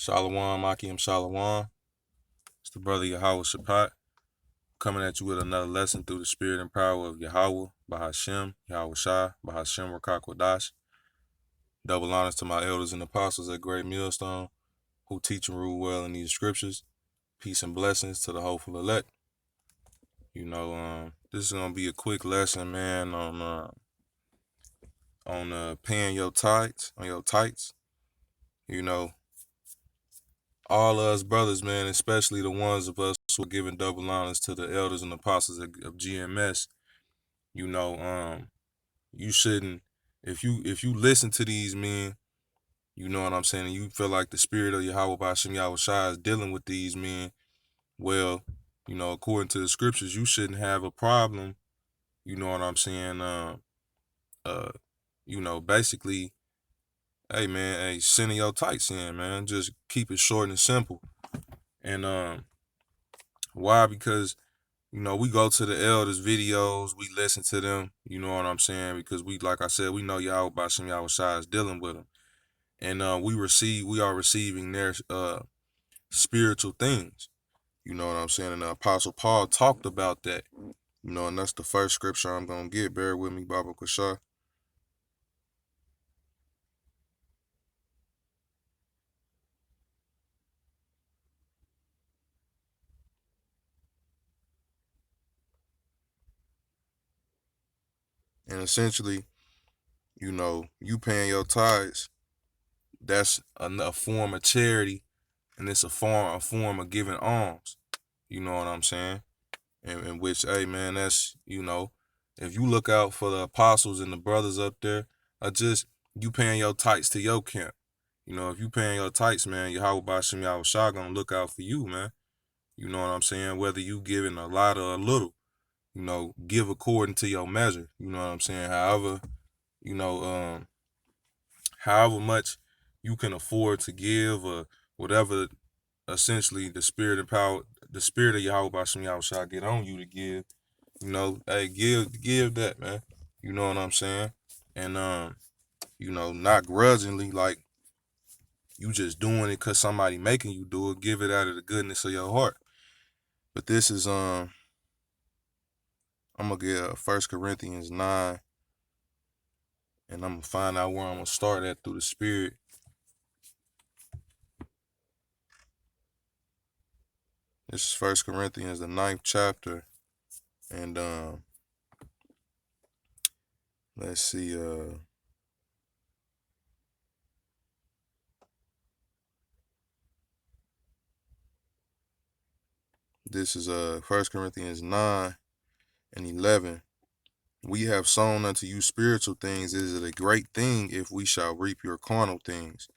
Shalom, Akim Shalom. It's the brother Yahweh Shapat coming at you with another lesson through the spirit and power of Yahweh, Bahashem, Yahweh Shai, Bahashem Rakakwadash. Double honors to my elders and apostles at Great Millstone who teach and rule well in these scriptures. Peace and blessings to the hopeful elect. This is gonna be a quick lesson, man, on paying your tithes, on your tithes. All of us brothers, man, especially the ones of us who are giving double honors to the elders and apostles of GMS, you shouldn't, if you listen to these men, you know what I'm saying, and you feel like the spirit of Yahweh Bashim Yahweh Shai is dealing with these men, well, according to the scriptures, you shouldn't have a problem, you know what I'm saying, basically, hey man, sending your tithes in, man. Just keep it short and simple. And why? Because we go to the elders' videos, we listen to them, you know what I'm saying? Because like I said, we know Yahweh Bashim Yahweh Shai is dealing with them. And we are receiving their spiritual things. You know what I'm saying? And the Apostle Paul talked about that. And that's the first scripture I'm gonna get. Bear with me, Baba Kashah. And essentially, you paying your tithes, that's a form of charity, and it's a form of giving alms. You know what I'm saying? In which, hey man, that's, if you look out for the apostles and the brothers up there, just you paying your tithes to your camp. If you paying your tithes, man, Yahweh Bashim Yahweh Shai gonna look out for you, man. You know what I'm saying? Whether you giving a lot or a little, give according to your measure. You know what I'm saying? You know, um, however much you can afford to give, or whatever, essentially the spirit and power, the spirit of Yahweh Bashim Yahweh Shai get on you to give. Hey, give that, man. You know what I'm saying? And not grudgingly, like you just doing it because somebody making you do it. Give it out of the goodness of your heart. But this is I'm gonna get 1 Corinthians 9, and I'm gonna find out where I'm gonna start at through the spirit. This is 1 Corinthians, the 9th chapter, and let's see, this is 1 Corinthians 9 and 11. We have sown unto you spiritual things. Is it a great thing if we shall reap your carnal things?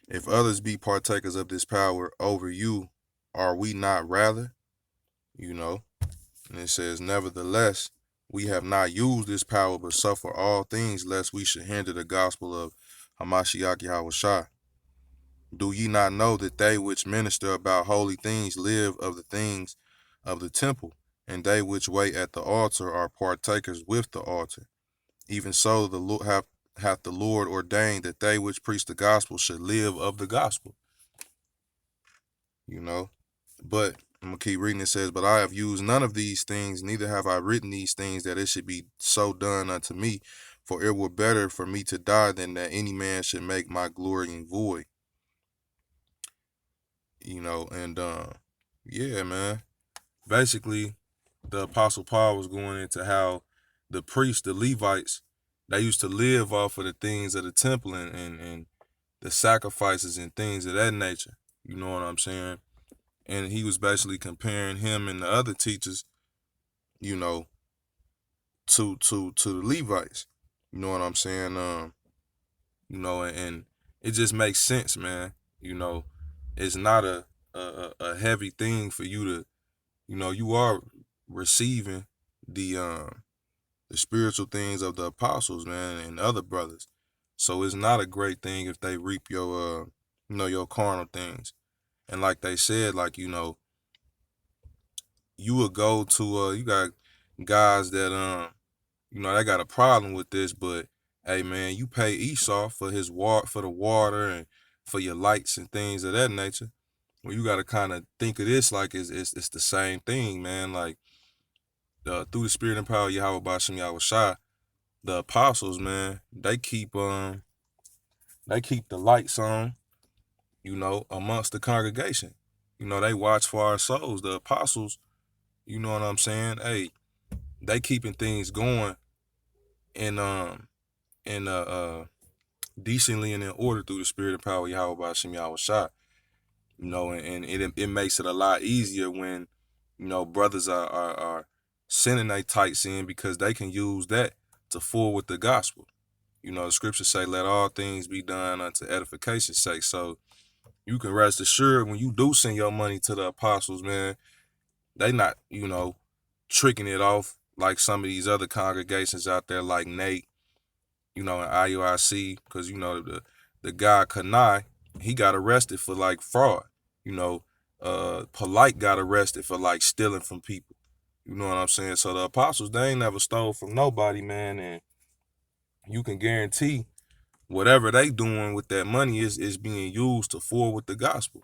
If others be partakers of this power over you, are we not rather? And it says, nevertheless, we have not used this power, but suffer all things, lest we should hinder the gospel of Hamashiach Yahweh Shai. Do ye not know that they which minister about holy things live of the things of the temple, and they which wait at the altar are partakers with the altar? Even so, the Lord hath the Lord ordained that they which preach the gospel should live of the gospel. But I'm going to keep reading. It says, but I have used none of these things, neither have I written these things, that it should be so done unto me. For it were better for me to die than that any man should make my glorying void. And yeah, man. Basically, the Apostle Paul was going into how the priests, the Levites, they used to live off of the things of the temple and the sacrifices and things of that nature. You know what I'm saying? And he was basically comparing him and the other teachers, to the Levites. You know what I'm saying? And it just makes sense, man. It's not a heavy thing for you to, you are receiving the spiritual things of the apostles, man, and other brothers. So it's not a great thing if they reap your your carnal things. And like they said, like, you would go to you got guys that they got a problem with this, but hey man, you pay Esau for his for the water and for your lights and things of that nature. Well, you got to kind of think of this like it's the same thing, man. Like through the spirit and power of Yahweh Bashem Yahweh Shai, the apostles, man, they keep the lights on, amongst the congregation. They watch for our souls. The apostles, you know what I'm saying? Hey, they keeping things going in in decently and in order through the spirit and power of Yahweh Bashem Yahweh Shai. And it makes it a lot easier when, brothers are sending their tights in because they can use that to forward the gospel. The scriptures say, let all things be done unto edification's sake. So you can rest assured when you do send your money to the apostles, man, they not, tricking it off like some of these other congregations out there like Nate, in IUIC, because, the guy Kanai, he got arrested for like fraud. Polite got arrested for like stealing from people. You know what I'm saying? So the apostles, they ain't never stole from nobody, man. And you can guarantee whatever they doing with that money is being used to forward the gospel,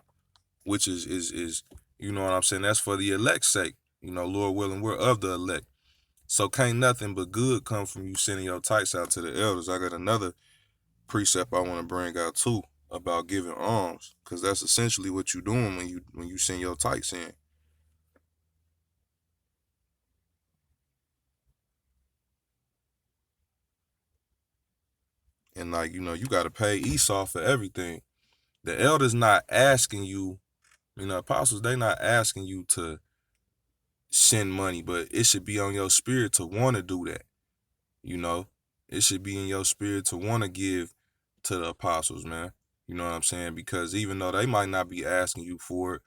which is you know what I'm saying? That's for the elect's sake. Lord willing, we're of the elect. So can't nothing but good come from you sending your tithes out to the elders. I got another precept I want to bring out too about giving alms, because that's essentially what you're doing when you send your tithes in. And like, you got to pay Esau for everything. The elders not asking you, apostles, they not asking you to send money, but it should be on your spirit to want to do that. It should be in your spirit to want to give to the apostles, man. You know what I'm saying? Because even though they might not be asking you for it,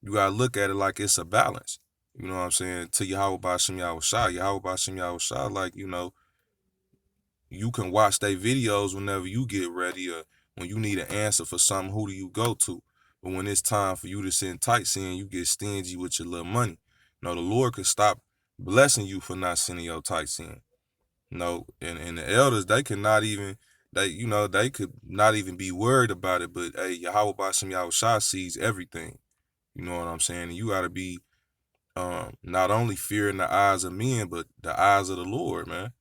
you got to look at it like it's a balance. You know what I'm saying? To Yahweh Bashem Yahweh Shai. Yahweh Bashem Yahweh Shai, like, you can watch their videos whenever you get ready, or when you need an answer for something, who do you go to? But when it's time for you to send tights in, you get stingy with your little money. The Lord could stop blessing you for not sending your tights in. And the elders, they could not even, they could not even be worried about it. But hey, Yahweh Bashem Yahweh Shai sees everything. You know what I'm saying? And you got to be not only fearing the eyes of men, but the eyes of the Lord, man.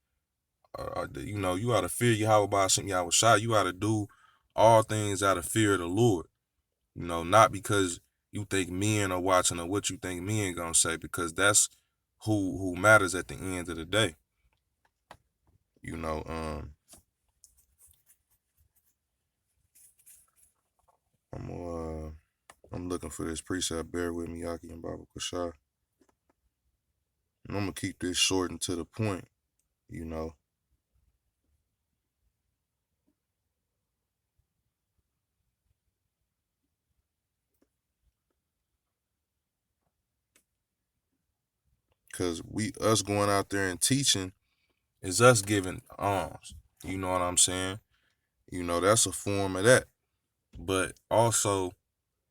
You ought to fear Yahweh Bashem Yahweh Shai. You ought to do all things out of fear of the Lord. Not because you think men are watching or what you think men gonna say, because that's who matters at the end of the day. You know, I'm looking for this precept. Bear with me, Yaki and Baba Kashar. And I'm gonna keep this short and to the point. You know, because us going out there and teaching is us giving alms. You know what I'm saying? That's a form of that. But also,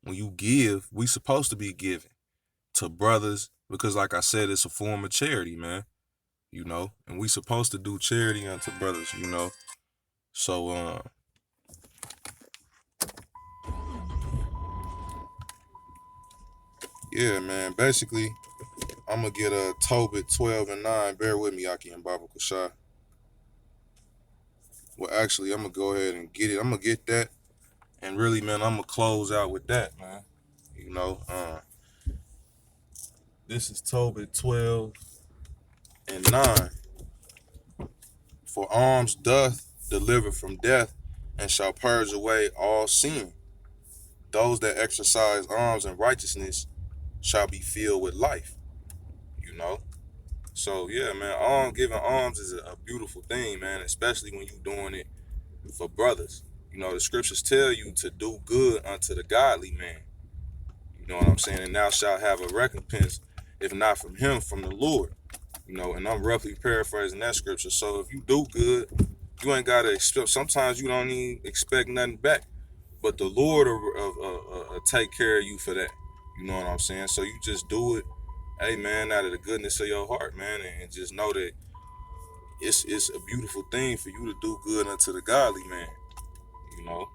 when you give, we supposed to be giving to brothers, because like I said, it's a form of charity, man. And we supposed to do charity unto brothers. So yeah, man. Basically, I'm gonna get a Tobit 12 and 9. Bear with me, Aki and Baba Kushai. Well, actually, I'm gonna go ahead and get it. I'm gonna get that, and really, man, I'm gonna close out with that, man. You know, uh, this is Tobit 12 and 9. For alms doth deliver from death, and shall purge away all sin. Those that exercise alms in righteousness shall be filled with life. You know. So yeah, man, giving alms is a beautiful thing, man, especially when you doing it for brothers. The scriptures tell you to do good unto the godly man. You know what I'm saying? And thou shalt have a recompense, if not from him, from the Lord. And I'm roughly paraphrasing that scripture. So if you do good, you ain't gotta expect. Sometimes you don't even expect nothing back, but the Lord will take care of you for that. You know what I'm saying? So you just do it, hey man, out of the goodness of your heart, man, and just know that it's a beautiful thing for you to do good unto the godly man. You know.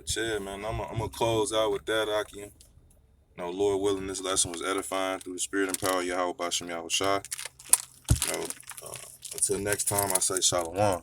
But yeah, man, I'm gonna close out with that, Aki. Lord willing, this lesson was edifying through the spirit and power of Yahweh Bashem Yahweh Shai. You know, until next time, I say Shalom.